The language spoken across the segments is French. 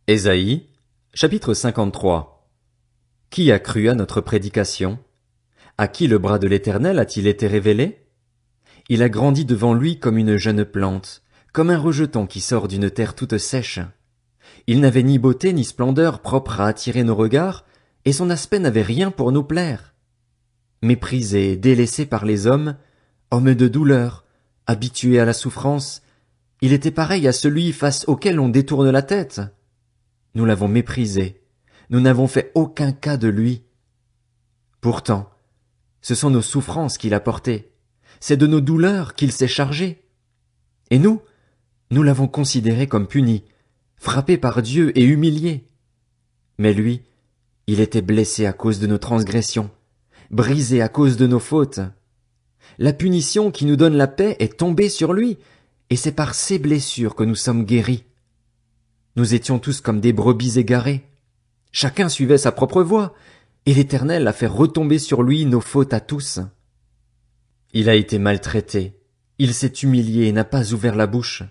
Ésaïe, chapitre 53. Qui a cru à notre prédication? À qui le bras de l'Éternel a-t-il été révélé? Il a grandi devant lui comme une jeune plante, comme un rejeton qui sort d'une terre toute sèche. Il n'avait ni beauté ni splendeur propre à attirer nos regards, et son aspect n'avait rien pour nous plaire. Méprisé, délaissé par les hommes, homme de douleur, habitué à la souffrance, il était pareil à celui face auquel on détourne la tête. Nous l'avons méprisé, nous n'avons fait aucun cas de lui. Pourtant, ce sont nos souffrances qu'il a portées, c'est de nos douleurs qu'il s'est chargé. Et nous l'avons considéré comme puni, frappé par Dieu et humilié. Mais lui, il était blessé à cause de nos transgressions, brisé à cause de nos fautes. La punition qui nous donne la paix est tombée sur lui, et c'est par ses blessures que nous sommes guéris. Nous étions tous comme des brebis égarées. Chacun suivait sa propre voie, et l'Éternel a fait retomber sur lui nos fautes à tous. Il a été maltraité, il s'est humilié et n'a pas ouvert la bouche.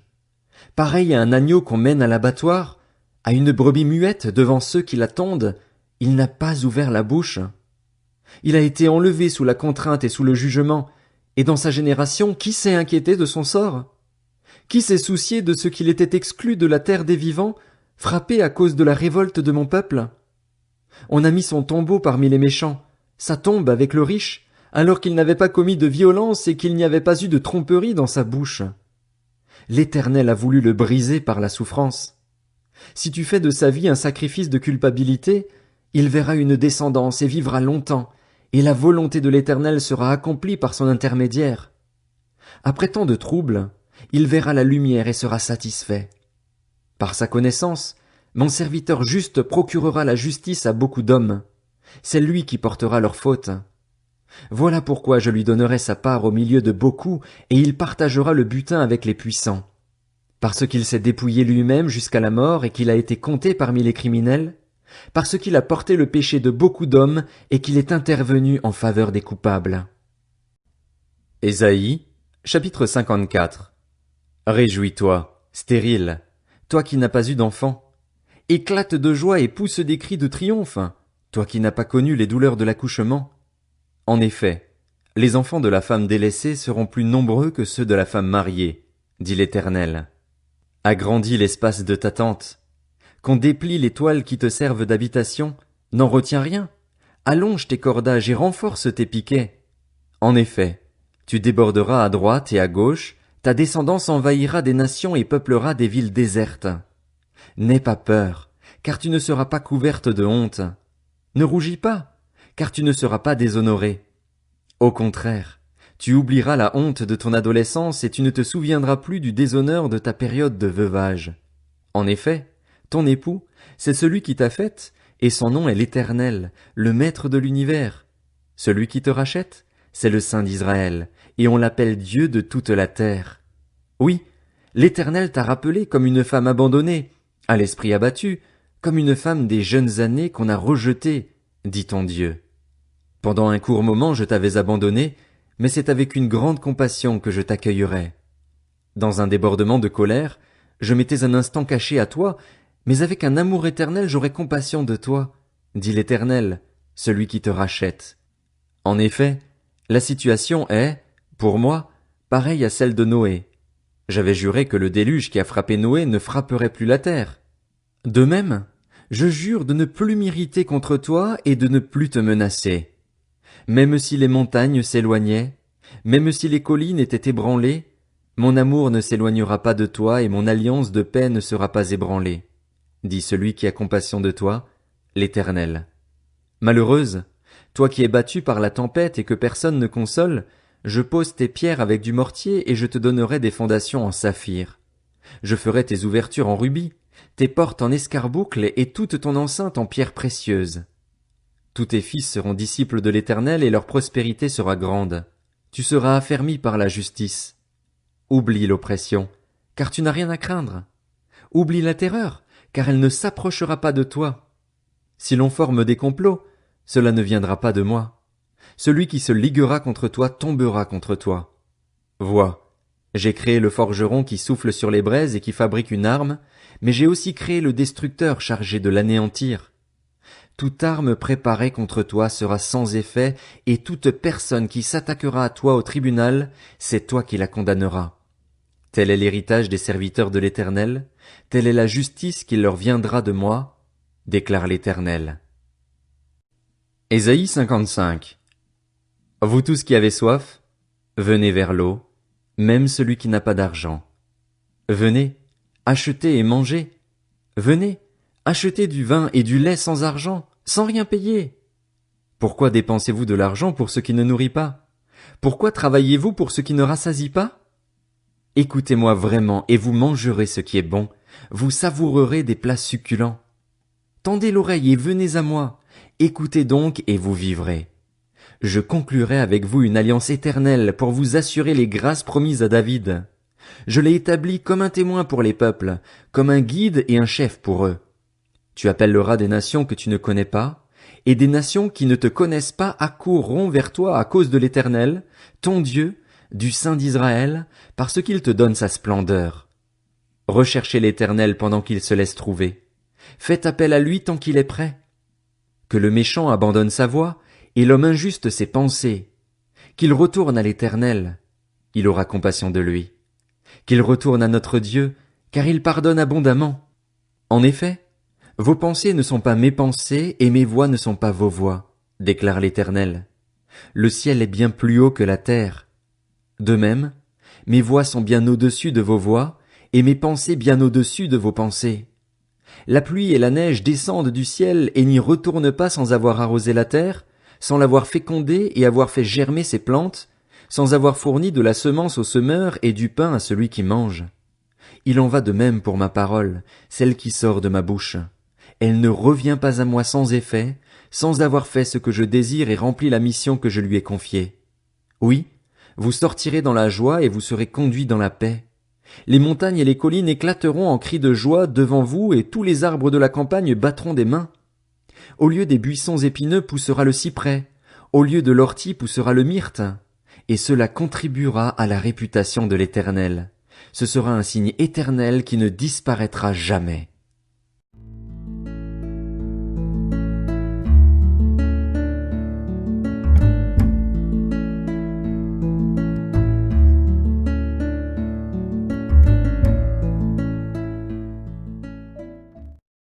Pareil à un agneau qu'on mène à l'abattoir, à une brebis muette devant ceux qui l'attendent, il n'a pas ouvert la bouche. Il a été enlevé sous la contrainte et sous le jugement, et dans sa génération, qui s'est inquiété de son sort? Qui s'est soucié de ce qu'il était exclu de la terre des vivants, frappé à cause de la révolte de mon peuple? On a mis son tombeau parmi les méchants, sa tombe avec le riche, alors qu'il n'avait pas commis de violence et qu'il n'y avait pas eu de tromperie dans sa bouche. L'Éternel a voulu le briser par la souffrance. Si tu fais de sa vie un sacrifice de culpabilité, il verra une descendance et vivra longtemps, et la volonté de l'Éternel sera accomplie par son intermédiaire. Après tant de troubles, il verra la lumière et sera satisfait. Par sa connaissance, mon serviteur juste procurera la justice à beaucoup d'hommes. C'est lui qui portera leurs fautes. Voilà pourquoi je lui donnerai sa part au milieu de beaucoup, et il partagera le butin avec les puissants. Parce qu'il s'est dépouillé lui-même jusqu'à la mort et qu'il a été compté parmi les criminels, parce qu'il a porté le péché de beaucoup d'hommes et qu'il est intervenu en faveur des coupables. Ésaïe, chapitre 54. Réjouis-toi, stérile, toi qui n'as pas eu d'enfant. Éclate de joie et pousse des cris de triomphe, toi qui n'as pas connu les douleurs de l'accouchement. En effet, les enfants de la femme délaissée seront plus nombreux que ceux de la femme mariée, dit l'Éternel. Agrandis l'espace de ta tente. Qu'on déplie les toiles qui te servent d'habitation, n'en retiens rien. Allonge tes cordages et renforce tes piquets. En effet, tu déborderas à droite et à gauche, ta descendance envahira des nations et peuplera des villes désertes. N'aie pas peur, car tu ne seras pas couverte de honte. Ne rougis pas, car tu ne seras pas déshonorée. Au contraire, tu oublieras la honte de ton adolescence et tu ne te souviendras plus du déshonneur de ta période de veuvage. En effet, ton époux, c'est celui qui t'a faite, et son nom est l'Éternel, le Maître de l'univers. Celui qui te rachète, c'est le Saint d'Israël, et on l'appelle Dieu de toute la terre. Oui, l'Éternel t'a rappelé comme une femme abandonnée, à l'esprit abattu, comme une femme des jeunes années qu'on a rejetée, dit ton Dieu. Pendant un court moment je t'avais abandonné, mais c'est avec une grande compassion que je t'accueillerai. Dans un débordement de colère, je m'étais un instant caché à toi, mais avec un amour éternel j'aurai compassion de toi, dit l'Éternel, celui qui te rachète. En effet, la situation est, pour moi, pareille à celle de Noé. J'avais juré que le déluge qui a frappé Noé ne frapperait plus la terre. De même, je jure de ne plus m'irriter contre toi et de ne plus te menacer. Même si les montagnes s'éloignaient, même si les collines étaient ébranlées, mon amour ne s'éloignera pas de toi et mon alliance de paix ne sera pas ébranlée, dit celui qui a compassion de toi, l'Éternel. Malheureuse, toi qui es battue par la tempête et que personne ne console, je pose tes pierres avec du mortier et je te donnerai des fondations en saphir. Je ferai tes ouvertures en rubis, tes portes en escarboucle et toute ton enceinte en pierres précieuses. Tous tes fils seront disciples de l'Éternel et leur prospérité sera grande. Tu seras affermi par la justice. Oublie l'oppression, car tu n'as rien à craindre. Oublie la terreur, car elle ne s'approchera pas de toi. Si l'on forme des complots, cela ne viendra pas de moi. Celui qui se liguera contre toi tombera contre toi. Vois, J'ai créé le forgeron qui souffle sur les braises et qui fabrique une arme, mais j'ai aussi créé le destructeur chargé de l'anéantir. Toute arme préparée contre toi sera sans effet, et toute personne qui s'attaquera à toi au tribunal, c'est toi qui la condamneras. Tel est l'héritage des serviteurs de l'Éternel, telle est la justice qui leur viendra de moi, déclare l'Éternel. Ésaïe 55. Vous tous qui avez soif, venez vers l'eau, même celui qui n'a pas d'argent. Venez, achetez et mangez. Venez, achetez du vin et du lait sans argent, sans rien payer. Pourquoi dépensez-vous de l'argent pour ce qui ne nourrit pas? Pourquoi travaillez-vous pour ce qui ne rassasie pas? Écoutez-moi vraiment et vous mangerez ce qui est bon, vous savourerez des plats succulents. Tendez l'oreille et venez à moi, écoutez donc et vous vivrez. Je conclurai avec vous une alliance éternelle pour vous assurer les grâces promises à David. Je l'ai établi comme un témoin pour les peuples, comme un guide et un chef pour eux. Tu appelleras des nations que tu ne connais pas, et des nations qui ne te connaissent pas accourront vers toi à cause de l'Éternel, ton Dieu, du Saint d'Israël, parce qu'il te donne sa splendeur. Recherchez l'Éternel pendant qu'il se laisse trouver. Faites appel à lui tant qu'il est prêt. Que le méchant abandonne sa voie, et l'homme injuste ses pensées. Qu'il retourne à l'Éternel. Il aura compassion de lui. Qu'il retourne à notre Dieu, car il pardonne abondamment. En effet, vos pensées ne sont pas mes pensées, et mes voies ne sont pas vos voies, déclare l'Éternel. Le ciel est bien plus haut que la terre. De même, mes voies sont bien au-dessus de vos voies, et mes pensées bien au-dessus de vos pensées. La pluie et la neige descendent du ciel et n'y retournent pas sans avoir arrosé la terre, sans l'avoir fécondée et avoir fait germer ses plantes, sans avoir fourni de la semence au semeur et du pain à celui qui mange. Il en va de même pour ma parole, celle qui sort de ma bouche. Elle ne revient pas à moi sans effet, sans avoir fait ce que je désire et rempli la mission que je lui ai confiée. Oui, vous sortirez dans la joie et vous serez conduits dans la paix. Les montagnes et les collines éclateront en cris de joie devant vous et tous les arbres de la campagne battront des mains. Au lieu des buissons épineux poussera le cyprès, au lieu de l'ortie poussera le myrte, et cela contribuera à la réputation de l'Éternel. Ce sera un signe éternel qui ne disparaîtra jamais.